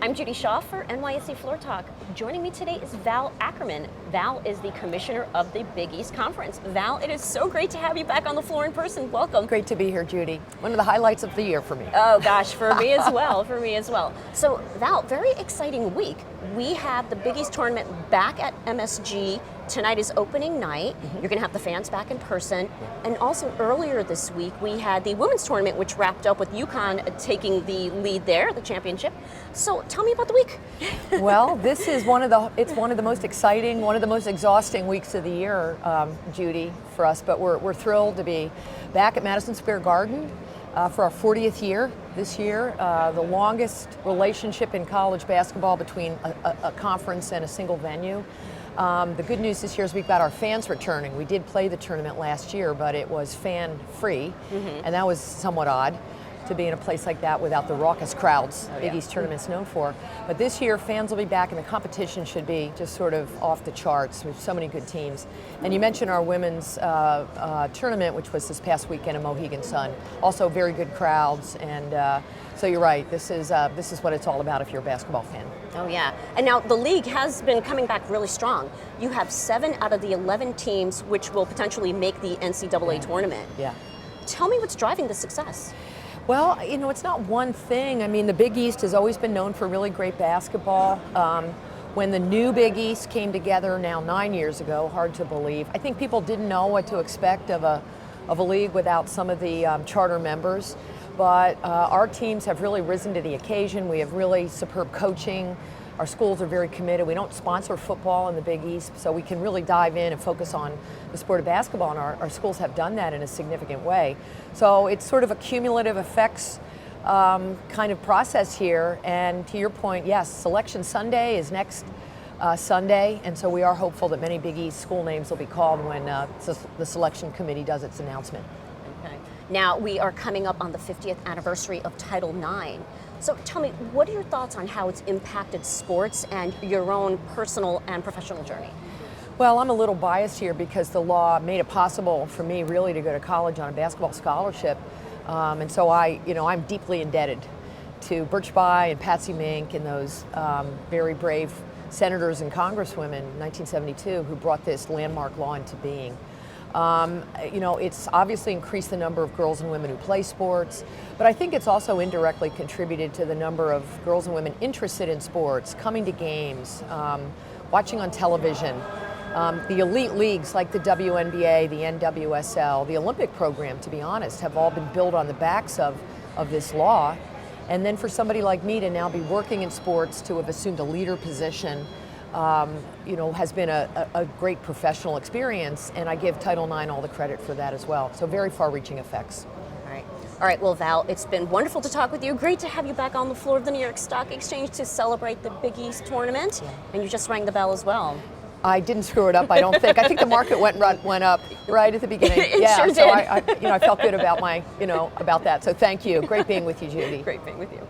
I'm Judy Shaw for NYSE Floor Talk. Joining me today is Val Ackerman. Val is the Commissioner of the Big East Conference. Val, it is so great to have you back on the floor in person. Welcome. Great to be here, Judy. One of the highlights of the year for me. Oh gosh, for me as well, for me as well. So Val, very exciting week. We have the Big East tournament back at MSG. Tonight is opening night. You're going to have the fans back in person. And also earlier this week, we had the women's tournament, which wrapped up with UConn taking the lead there, the championship. So tell me about the week. Well, this is one of the most exciting, one of the most exhausting weeks of the year, Judy, for us. But we're thrilled to be back at Madison Square Garden for our 40th year this year, the longest relationship in college basketball between a conference and a single venue. The good news this year is we've got our fans returning. We did play the tournament last year, but it was fan-free, and that was somewhat odd to be in a place like that without the raucous crowds Big East tournament's known for. But this year, fans will be back, and the competition should be just sort of off the charts. We have so many good teams. And you mentioned our women's tournament, which was this past weekend in Mohegan Sun. Also very good crowds, and so you're right, this is what it's all about if you're a basketball fan. Oh yeah, and now the league has been coming back really strong. You have 7 out of the 11 teams which will potentially make the NCAA tournament. Yeah. Tell me what's driving the success. Well, you know, it's not one thing. I mean, the Big East has always been known for really great basketball. When the new Big East came together now 9 years ago, hard to believe, I think people didn't know what to expect of a league without some of the charter members. But our teams have really risen to the occasion. We have really superb coaching. Our schools are very committed. We don't sponsor football in the Big East, so we can really dive in and focus on the sport of basketball, and our schools have done that in a significant way. So it's sort of a cumulative effects kind of process here. And to your point, yes, Selection Sunday is next Sunday, and so we are hopeful that many Big East school names will be called when the selection committee does its announcement. Now, we are coming up on the 50th anniversary of Title IX. So tell me, what are your thoughts on how it's impacted sports and your own personal and professional journey? Well, I'm a little biased here because the law made it possible for me really to go to college on a basketball scholarship. And so I'm deeply indebted to Birch Bayh and Patsy Mink and those very brave senators and congresswomen in 1972 who brought this landmark law into being. It's obviously increased the number of girls and women who play sports, but I think it's also indirectly contributed to the number of girls and women interested in sports, coming to games, watching on television. The elite leagues like the WNBA, the NWSL, the Olympic program, to be honest, have all been built on the backs of this law. And then for somebody like me to now be working in sports, to have assumed a leader position, has been a great professional experience, and I give Title IX all the credit for that as well. So very far-reaching effects. All right, well, Val, it's been wonderful to talk with you. Great to have you back on the floor of the New York Stock Exchange to celebrate the Big East tournament, and you just rang the bell as well. I didn't screw it up, I don't think. I think the market went up right at the beginning. It sure did. So I felt good about about that. So thank you. Great being with you, Judy. Great being with you.